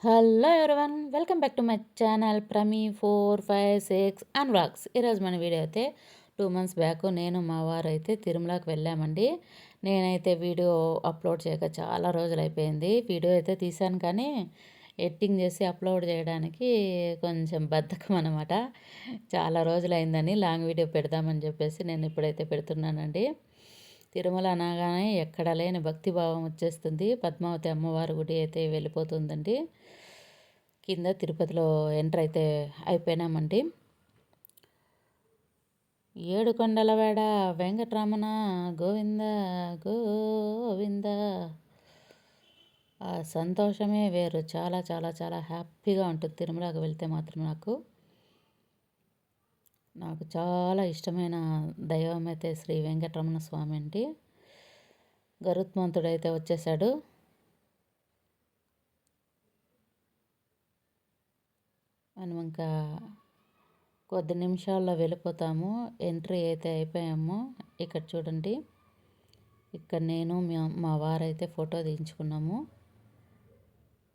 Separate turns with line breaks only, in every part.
Hello everyone, welcome back to my channel Prami 456 and vlogs. ఈరోజు మన video అయితే 2 months back నేను మా వారు అయితే తిరుమలకి వెళ్ళామండి. నేనైతే వీడియో అప్లోడ్ చేయక చాలా రోజులు అయిపోయింది. వీడియో అయితే తీశాను కానీ ఎడిటింగ్ చేసి అప్లోడ్ చేయడానికి కొంచెం బద్ధకం అనమాట. చాలా రోజులైందని లాంగ్ వీడియో పెడదామని చెప్పేసి నేను ఇప్పుడైతే పెడుతున్నానండి. తిరుమల అనగానే ఎక్కడ లేని భక్తిభావం వచ్చేస్తుంది. పద్మావతి అమ్మవారి గుడి అయితే వెళ్ళిపోతుందండి. కింద తిరుపతిలో ఎంటర్ అయితే అయిపోయినామండి. ఏడుకొండలవాడ వెంకటరమణ గోవింద గోవింద. ఆ సంతోషమే వేరు. చాలా చాలా చాలా హ్యాపీగా ఉంటుంది తిరుమలకి వెళ్తే మాత్రం. నాకు చాలా ఇష్టమైన దైవం అయితే శ్రీ వెంకటరమణ స్వామి అండి. గరుత్మంతుడైతే వచ్చేసాడు. మనం ఇంకా కొద్ది నిమిషాల్లో వెళ్ళిపోతాము. ఎంట్రీ అయితే అయిపోయాము. ఇక్కడ చూడండి, ఇక్కడ నేను మా వారైతే ఫోటో తీయించుకున్నాము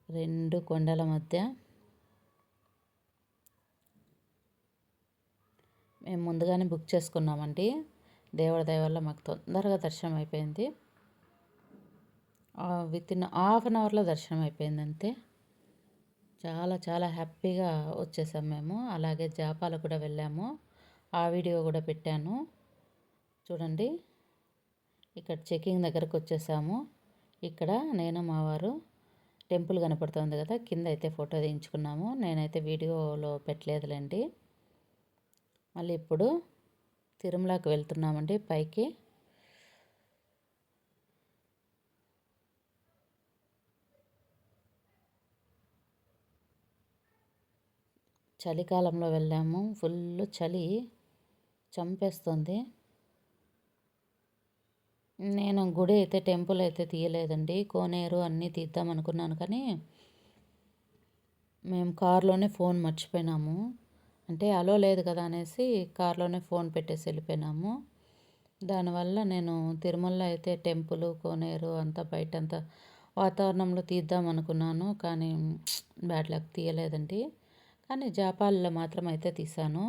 2 కొండల మధ్య. మేము ముందుగానే బుక్ చేసుకున్నామండి. దేవుడి దయ వల్ల మాకు తొందరగా దర్శనం అయిపోయింది. వితిన్ హాఫ్ అన్ అవర్లో దర్శనం అయిపోయింది అంతే. చాలా చాలా హ్యాపీగా వచ్చేసాం మేము. అలాగే జాపాల కూడా వెళ్ళాము. ఆ వీడియో కూడా పెట్టాను చూడండి. ఇక్కడ చెకింగ్ దగ్గరకు వచ్చేసాము. ఇక్కడ నేను మా వారు టెంపుల్ కనపడుతుంది కదా, కింద అయితే ఫోటో తీయించుకున్నాము. నేనైతే వీడియోలో పెట్టలేదులేండి. మళ్ళీ ఇప్పుడు తిరుమలకి వెళ్తున్నామండి పైకి. చలికాలంలో వెళ్ళాము. ఫుల్ చలి చంపేస్తుంది. నేను గుడి అయితే టెంపుల్ అయితే తీయలేదండి. కోనేరు అన్నీ తీద్దాం అనుకున్నాను కానీ మేము కారులోనే ఫోన్ మర్చిపోయినాము. అంటే అలో లేదు కదా అనేసి కారులోనే ఫోన్ పెట్టేసి వెళ్ళిపోయినాము. దానివల్ల నేను తిరుమలలో అయితే టెంపుల్ కోనేరు అంతా బయటంతా వాతావరణంలో తీద్దాం అనుకున్నాను కానీ బ్యాడ్ లక్ తీయలేదండి. కానీ జాపాలలో మాత్రం అయితే తీసాను.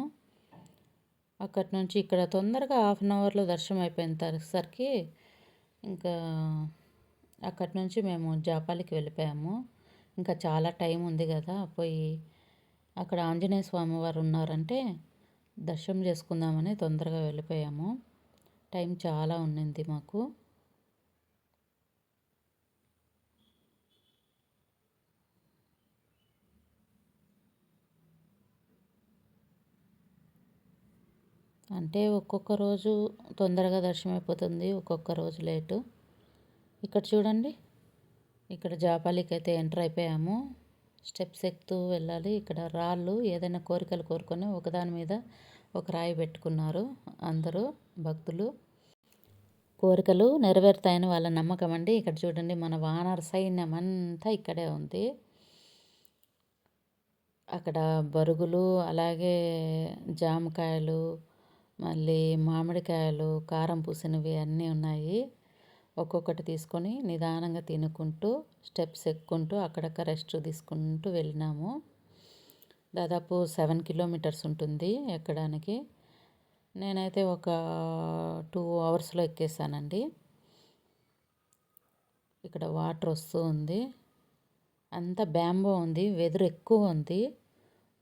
అక్కడి నుంచి ఇక్కడ తొందరగా హాఫ్ అన్ అవర్లో దర్శనం అయిపోయినసరికి ఇంకా అక్కడి నుంచి మేము జాపాలికి వెళ్ళిపోయాము. ఇంకా చాలా టైం ఉంది కదా, పోయి అక్కడ ఆంజనేయ స్వామి వారు ఉన్నారంటే దర్శనం చేసుకుందామని తొందరగా వెళ్ళిపోయాము. టైం చాలా ఉన్నింది మాకు. అంటే ఒక్కొక్క రోజు తొందరగా దర్శనం అయిపోతుంది, ఒక్కొక్క రోజు లేటు. ఇక్కడ చూడండి, ఇక్కడ జాపాలికి అయితే ఎంటర్ అయిపోయాము. స్టెప్స్ ఎక్కుతూ వెళ్ళాలి. ఇక్కడ రాళ్ళు ఏదైనా కోరికలు కోరుకొని ఒకదాని మీద ఒక రాయి పెట్టుకున్నారు అందరూ భక్తులు. కోరికలు నెరవేరుతాయని వాళ్ళ నమ్మకం అండి. ఇక్కడ చూడండి, మన వానర సైన్యం అంతా ఇక్కడే ఉంది. అక్కడ బరుగులు, అలాగే జామకాయలు, మళ్ళీ మామిడికాయలు, కారం పూసినవి అన్నీ ఉన్నాయి. ఒక్కొక్కటి తీసుకొని నిదానంగా తినుకుంటూ స్టెప్స్ ఎక్కుంటూ అక్కడక్కడ రెస్ట్ తీసుకుంటూ వెళ్ళినాము. దాదాపు 7 kilometers ఉంటుంది ఎక్కడానికి. నేనైతే ఒక 2 hours ఎక్కేసానండి. ఇక్కడ వాటర్ వస్తూ ఉంది. అంతా బ్యాంబో ఉంది. వెదురు ఎక్కువ ఉంది.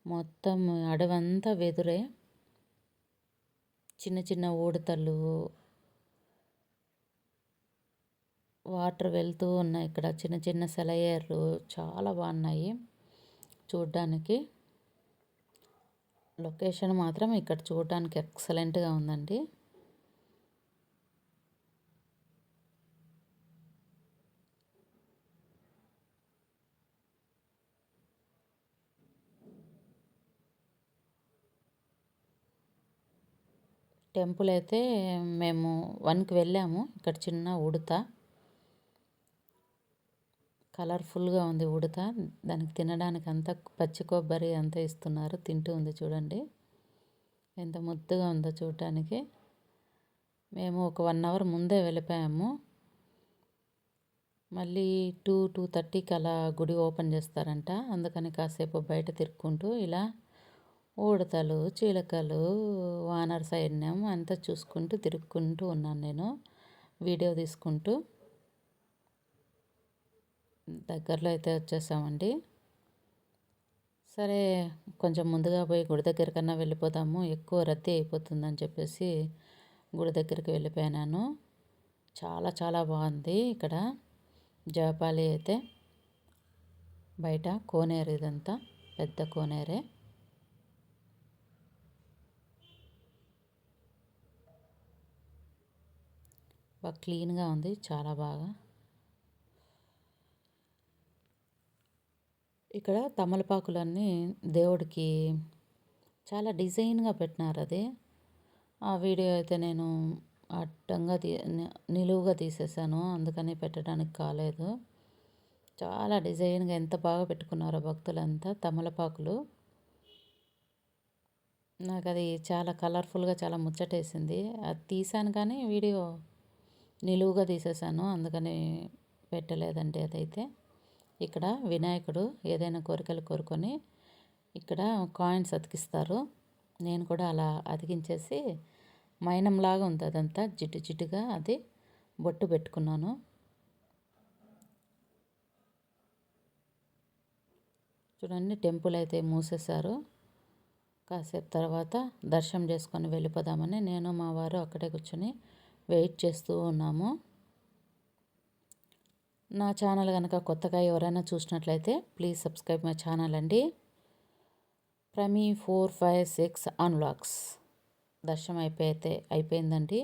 మొత్తం అడవంతా వెదురే. చిన్న చిన్న ఊడతలు, వాటర్ వెళ్తూ ఉన్నాయి. ఇక్కడ చిన్న చిన్న సెలయేర్లు చాలా బాగున్నాయి చూడ్డానికి. లొకేషన్ మాత్రం ఇక్కడ చూడడానికి ఎక్సలెంట్గా ఉందండి. టెంపుల్ అయితే మేము 1కి వెళ్ళాము. ఇక్కడ చిన్న ఉడత, కలర్ఫుల్గా ఉంది ఉడత. దానికి తినడానికి అంతా పచ్చి కొబ్బరి అంతా ఇస్తున్నారు, తింటూ ఉంది చూడండి ఎంత ముద్దుగా ఉందో చూడటానికి. మేము ఒక 1 hour ముందే వెళ్ళిపోయాము. మళ్ళీ 2:30కి అలా గుడి ఓపెన్ చేస్తారంట. అందుకని కాసేపు బయట తిరుక్కుంటూ ఇలా ఉడతలు, చిలకలు, వానర సైన్యం అంతా చూసుకుంటూ తిరుక్కుంటూ ఉన్నాను నేను వీడియో తీసుకుంటూ. దగ్గరలో అయితే వచ్చేసామండి. సరే, కొంచెం ముందుగా పోయి గుడి దగ్గరికన్నా వెళ్ళిపోదాము, ఎక్కువ రద్దీ అయిపోతుందని చెప్పేసి గుడి దగ్గరికి వెళ్ళిపోయాను. చాలా చాలా బాగుంది ఇక్కడ జపాలి అయితే. బయట కోనేరు, ఇదంతా పెద్ద కోనేరే. బాగా క్లీన్గా ఉంది, చాలా బాగా. ఇక్కడ తమలపాకులన్నీ దేవుడికి చాలా డిజైన్గా పెట్టినారు. అది ఆ వీడియో అయితే నేను అడ్డంగా నిలువుగా తీసేసాను, అందుకని పెట్టడానికి కాలేదు. చాలా డిజైన్గా ఎంత బాగా పెట్టుకున్నారో భక్తులంతా తమలపాకులు. నాకు అది చాలా కలర్ఫుల్గా చాలా ముచ్చటేసింది. అది తీసాను కానీ వీడియో నిలువుగా తీసేసాను, అందుకని పెట్టలేదండి అదైతే. ఇక్కడ వినాయకుడు ఏదైనా కోరికలు కోరుకొని ఇక్కడ కాయిన్స్ అతికిస్తారు. నేను కూడా అలా అతికించేసి మైనంలాగా ఉంది అదంతా జిడ్డు జిడ్డుగా, అది బొట్టు పెట్టుకున్నాను. చూడండి, టెంపుల్ అయితే మూసేశారు. కాసేపు తర్వాత దర్శనం చేసుకొని వెళ్ళిపోదామని నేను మా వారు అక్కడే కూర్చొని వెయిట్ చేస్తూ ఉన్నాము. నా ఛానల్ కనుక కొత్తగా ఎవరైనా చూసినట్లయితే ప్లీజ్ సబ్స్క్రైబ్ మై ఛానల్ అండి. ప్రమీ 456 అన్లాక్స్ దర్శనం అయిపోయిందండి.